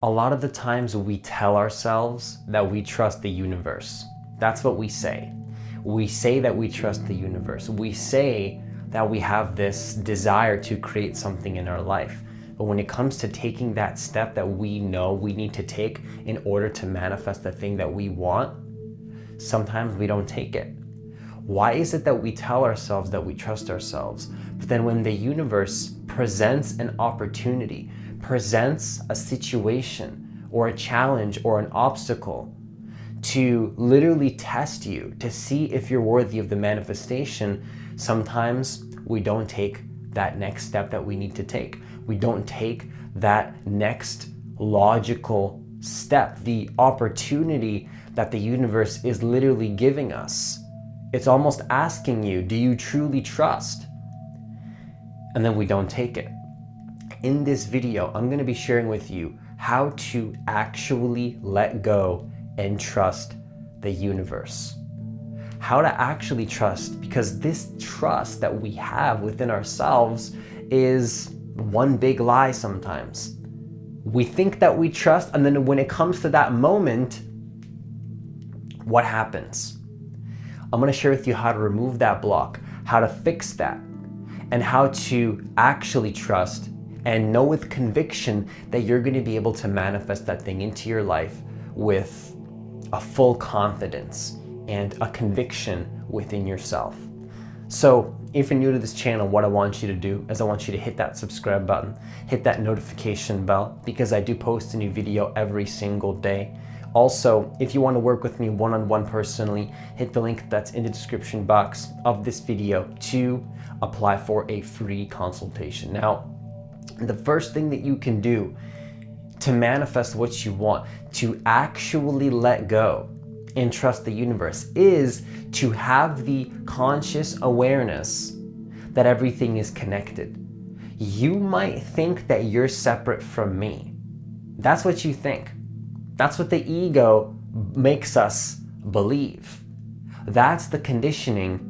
A lot of the times we tell ourselves that we trust the universe. That's what we say. We say that we trust the universe. We say that we have this desire to create something in our life. But when it comes to taking that step that we know we need to take in order to manifest the thing that we want, sometimes we don't take it. Why is it that we tell ourselves that we trust ourselves, but then when the universe presents an opportunity, presents a situation or a challenge or an obstacle to literally test you, to see if you're worthy of the manifestation, sometimes we don't take that next step that we need to take. We don't take that next logical step, the opportunity that the universe is literally giving us. It's almost asking you, do you truly trust? And then we don't take it. In this video, I'm going to be sharing with you how to actually let go and trust the universe. How to actually trust, because this trust that we have within ourselves is one big lie sometimes. We think that we trust, and then when it comes to that moment, what happens? I'm going to share with you how to remove that block, how to fix that, and how to actually trust and know with conviction that you're going to be able to manifest that thing into your life with a full confidence and a conviction within yourself. So if you're new to this channel, what I want you to do is I want you to hit that subscribe button, hit that notification bell, because I do post a new video every single day. Also, if you want to work with me one-on-one personally, hit the link that's in the description box of this video to apply for a free consultation. Now, the first thing that you can do to manifest what you want, to actually let go and trust the universe, is to have the conscious awareness that everything is connected. You might think that you're separate from me. That's what you think. That's what the ego makes us believe. That's the conditioning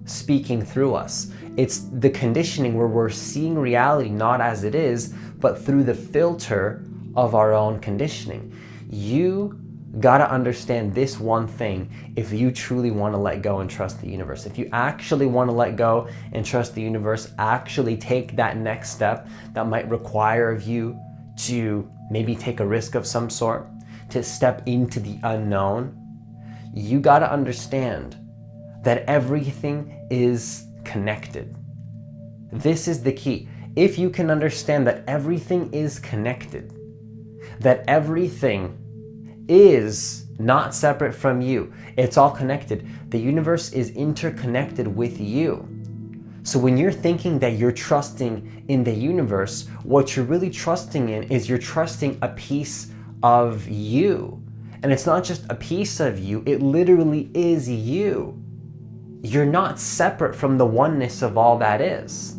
speaking through us. It's the conditioning where we're seeing reality not as it is, but through the filter of our own conditioning. You gotta understand this one thing if you truly want to let go and trust the universe. If you actually want to let go and trust the universe, actually take that next step that might require of you to maybe take a risk of some sort, to step into the unknown, you gotta understand that everything is connected. This is the key. If you can understand that everything is connected, that everything is not separate from you, it's all connected. The universe is interconnected with you. So when you're thinking that you're trusting in the universe, what you're really trusting in is you're trusting a piece of you. And it's not just a piece of you, it literally is you. You're not separate from the oneness of all that is.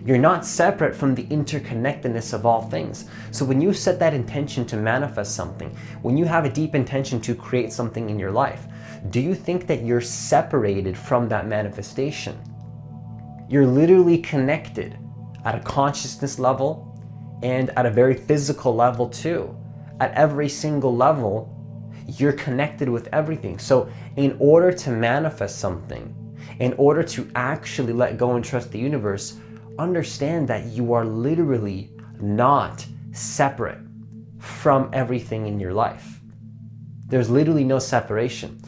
You're not separate from the interconnectedness of all things. So when you set that intention to manifest something, when you have a deep intention to create something in your life, do you think that you're separated from that manifestation? You're literally connected at a consciousness level and at a very physical level too. At every single level, you're connected with everything. So in order to manifest something, in order to actually let go and trust the universe, understand that you are literally not separate from everything in your life. There's literally no separation.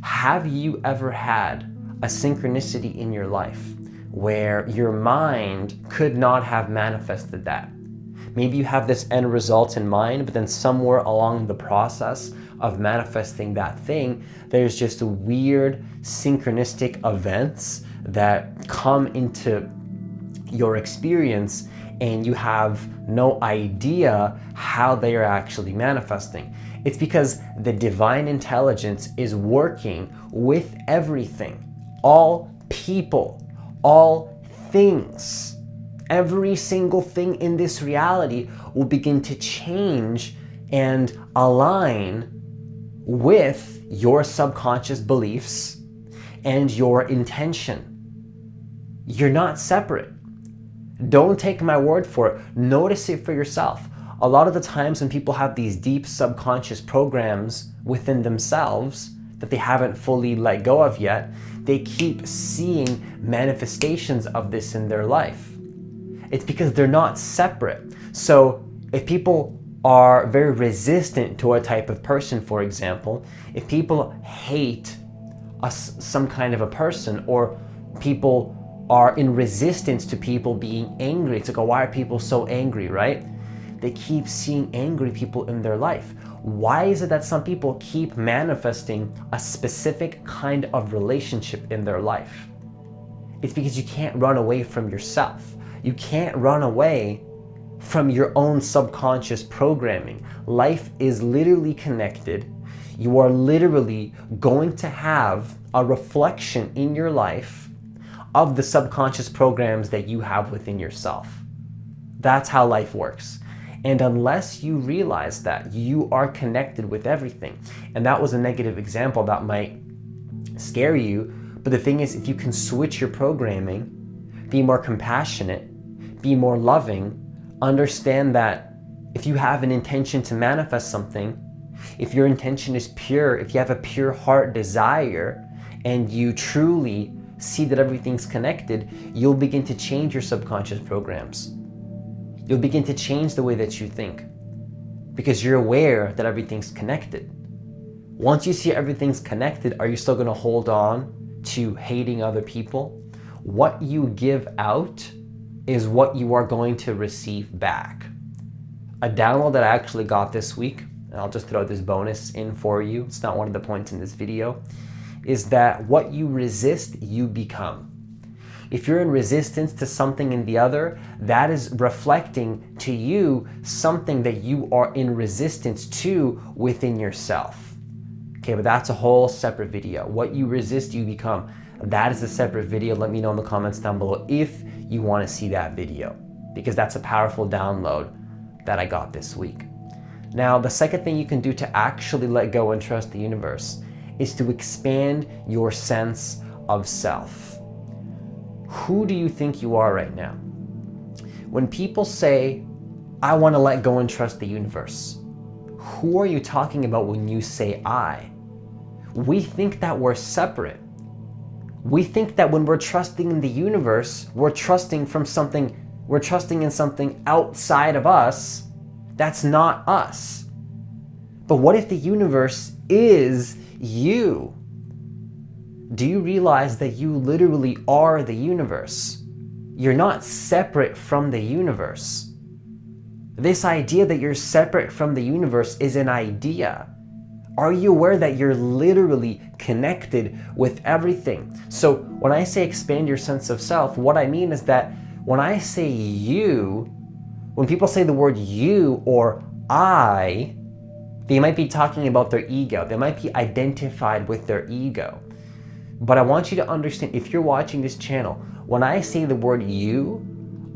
Have you ever had a synchronicity in your life where your mind could not have manifested that? Maybe you have this end result in mind, but then somewhere along the process of manifesting that thing, there's just weird synchronistic events that come into your experience and you have no idea how they are actually manifesting. It's because the divine intelligence is working with everything, all people, all things. Every single thing in this reality will begin to change and align with your subconscious beliefs and your intention. You're not separate. Don't take my word for it. Notice it for yourself. a lot of the times when people have these deep subconscious programs within themselves that they haven't fully let go of yet, they keep seeing manifestations of this in their life. It's because they're not separate. So if people are very resistant to a type of person, for example, if people hate some kind of a person, or people are in resistance to people being angry, it's like, oh, why are people so angry, right? They keep seeing angry people in their life. Why is it that some people keep manifesting a specific kind of relationship in their life? It's because you can't run away from yourself. You can't run away from your own subconscious programming. Life is literally connected. You are literally going to have a reflection in your life of the subconscious programs that you have within yourself. That's how life works. And unless you realize that you are connected with everything, and that was a negative example that might scare you, but the thing is, if you can switch your programming, be more compassionate, be more loving, understand that if you have an intention to manifest something, if your intention is pure, if you have a pure heart desire, and you truly see that everything's connected, you'll begin to change your subconscious programs. You'll begin to change the way that you think because you're aware that everything's connected. Once you see everything's connected, are you still going to hold on to hating other people? What you give out is what you are going to receive back. A download that I actually got this week, and I'll just throw this bonus in for you, it's not one of the points in this video, is that what you resist, you become. If you're in resistance to something in the other, that is reflecting to you something that you are in resistance to within yourself. Okay, but that's a whole separate video. What you resist, you become. That is a separate video. Let me know in the comments down below if you want to see that video, because that's a powerful download that I got this week. Now, the second thing you can do to actually let go and trust the universe is to expand your sense of self. Who do you think you are right now? When people say, I want to let go and trust the universe, who are you talking about when you say I? We think that we're separate. We think that when we're trusting in the universe, we're trusting in something outside of us that's not us. But what if the universe is you? Do you realize that you literally are the universe? You're not separate from the universe. This idea that you're separate from the universe is an idea. Are you aware that you're literally connected with everything? So when I say expand your sense of self, what I mean is that when I say you, when people say the word you or I, they might be talking about their ego. They might be identified with their ego. But I want you to understand, if you're watching this channel, when I say the word you,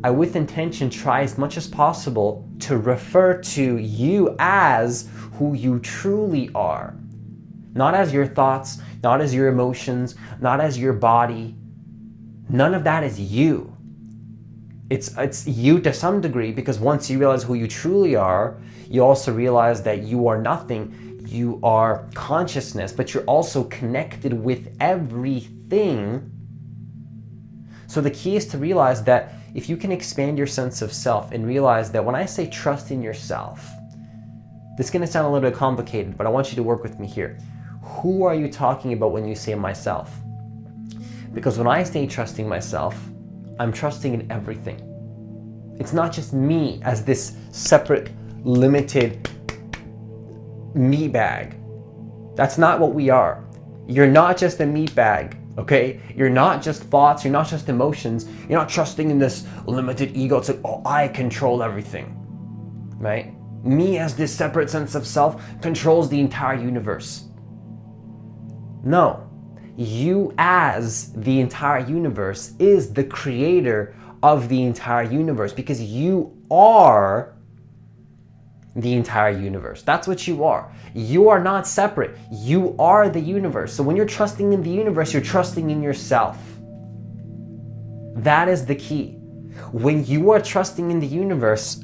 I with intention try as much as possible to refer to you as who you truly are. Not as your thoughts, not as your emotions, not as your body. None of that is you. It's you to some degree, because once you realize who you truly are, you also realize that you are nothing. You are consciousness, but you're also connected with everything. So the key is to realize that if you can expand your sense of self and realize that when I say trust in yourself, this is going to sound a little bit complicated, but I want you to work with me here. Who are you talking about when you say myself? Because when I say trusting myself, I'm trusting in everything. It's not just me as this separate, limited meat bag. That's not what we are. You're not just a meat bag, okay? You're not just thoughts, you're not just emotions, you're not trusting in this limited ego. It's like, oh, I control everything, right? Me as this separate sense of self controls the entire universe. No, you as the entire universe is the creator of the entire universe, because you are the entire universe. That's what you are. You are not separate. You are the universe. So when you're trusting in the universe, you're trusting in yourself. That is the key. When you are trusting in the universe,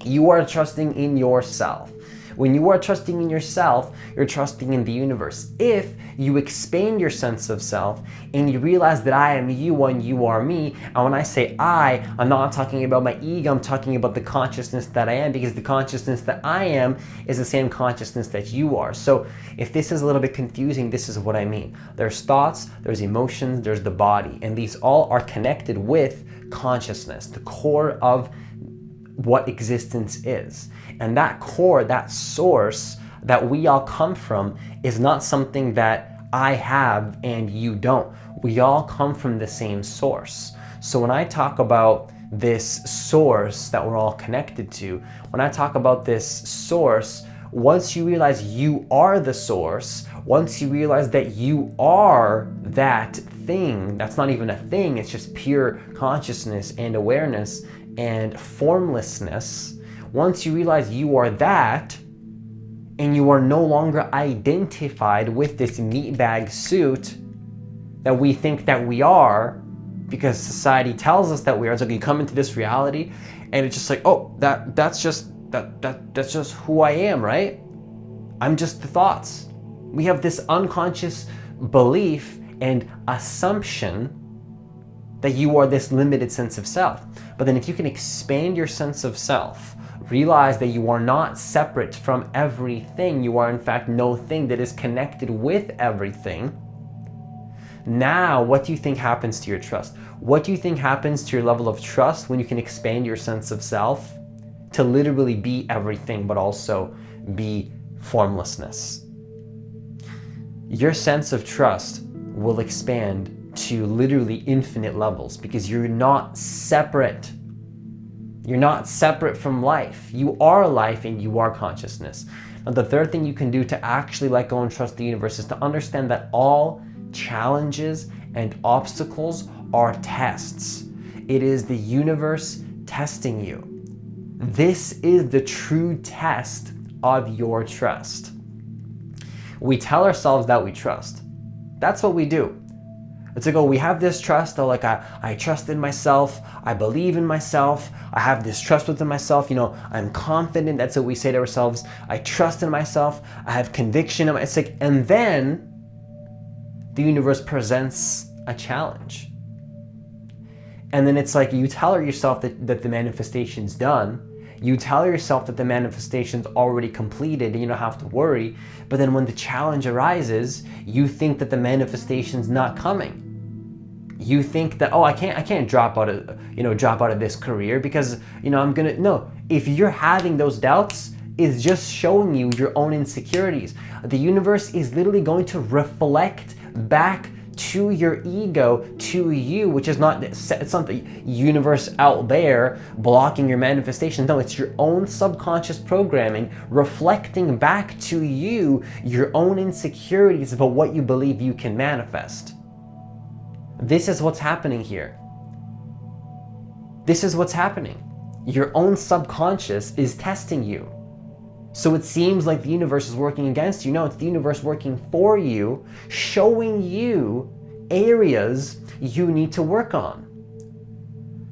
You are trusting in yourself. When you are trusting in yourself, you're trusting in the universe. If you expand your sense of self and you realize that I am you and you are me, and when I say I'm not talking about my ego, I'm talking about the consciousness that I am, because the consciousness that I am is the same consciousness that you are. So if this is a little bit confusing, this is what I mean. There's thoughts, there's emotions, there's the body, and these all are connected with consciousness, the core of what existence is. And that core, that source that we all come from, is not something that I have and you don't. We all come from the same source. So when I talk about this source that we're all connected to, when I talk about this source, once you realize you are the source, once you realize that you are that thing, that's not even a thing, it's just pure consciousness and awareness and formlessness. Once you realize you are that, and you are no longer identified with this meatbag suit that we think that we are, because society tells us that we are. It's like you come into this reality, and it's just like, oh, that's just who I am, right? I'm just the thoughts. We have this unconscious belief and assumption that you are this limited sense of self. But then if you can expand your sense of self, realize that you are not separate from everything, you are in fact no thing that is connected with everything. Now, what do you think happens to your trust? What do you think happens to your level of trust when you can expand your sense of self to literally be everything, but also be formlessness? Your sense of trust will expand to literally infinite levels, because you're not separate. You're not separate from life. You are life and you are consciousness. Now, the third thing you can do to actually let go and trust the universe is to understand that all challenges and obstacles are tests. It is the universe testing you. This is the true test of your trust. We tell ourselves that we trust. That's what we do. It's like, oh, we have this trust, oh, like I trust in myself, I believe in myself, I have this trust within myself, I'm confident. That's what we say to ourselves. I trust in myself, I have conviction in myself. It's like, and then the universe presents a challenge. And then it's like you tell yourself that the manifestation's done. You tell yourself that the manifestation's already completed and you don't have to worry. But then when the challenge arises, you think that the manifestation's not coming. You think that, oh, I can't drop out of this career because, no. If you're having those doubts, it's just showing you your own insecurities. The universe is literally going to reflect back to your ego, to you, which is it's not the universe out there blocking your manifestation. No, it's your own subconscious programming reflecting back to you your own insecurities about what you believe you can manifest. This is what's happening here. This is what's happening. Your own subconscious is testing you. So it seems like the universe is working against you. No, it's the universe working for you, showing you areas you need to work on.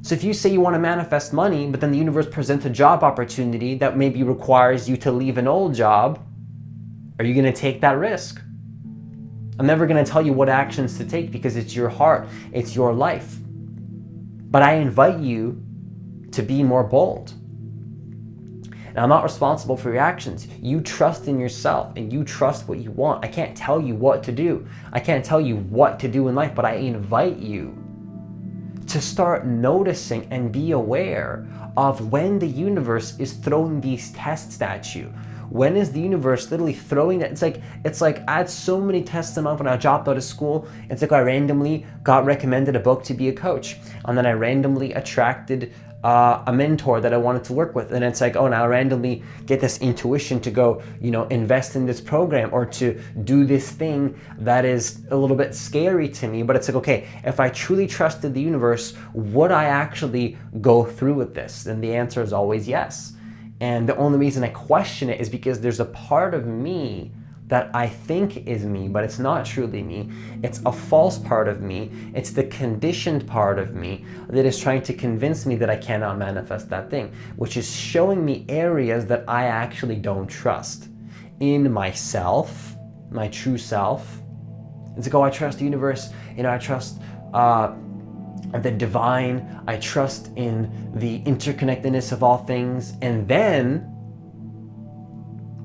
So if you say you want to manifest money, but then the universe presents a job opportunity that maybe requires you to leave an old job, are you going to take that risk? I'm never going to tell you what actions to take because it's your heart, it's your life. But I invite you to be more bold. And I'm not responsible for your actions. You trust in yourself and you trust what you want. I can't tell you what to do. I can't tell you what to do in life, but I invite you to start noticing and be aware of when the universe is throwing these tests at you. When is the universe literally throwing that? It's like I had so many tests a month when I dropped out of school. It's like I randomly got recommended a book to be a coach. And then I randomly attracted a mentor that I wanted to work with. And it's like, oh, now I randomly get this intuition to go, invest in this program or to do this thing that is a little bit scary to me. But it's like, okay, if I truly trusted the universe, would I actually go through with this? And the answer is always yes. And the only reason I question it is because there's a part of me that I think is me, but it's not truly me. It's a false part of me. It's the conditioned part of me that is trying to convince me that I cannot manifest that thing, which is showing me areas that I actually don't trust in myself, my true self. It's like, oh, I trust the universe, I trust the divine, I trust in the interconnectedness of all things. And then,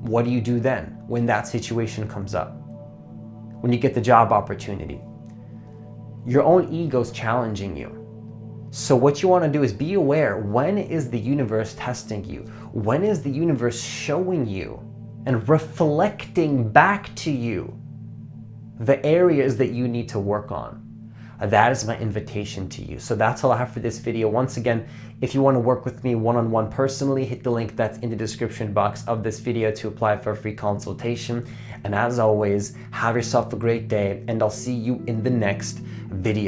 what do you do then when that situation comes up? When you get the job opportunity, your own ego's challenging you. So what you want to do is be aware, when is the universe testing you? When is the universe showing you and reflecting back to you the areas that you need to work on? That is my invitation to you. So that's all I have for this video. Once again, if you want to work with me one-on-one personally, hit the link that's in the description box of this video to apply for a free consultation. And as always, have yourself a great day, and I'll see you in the next video.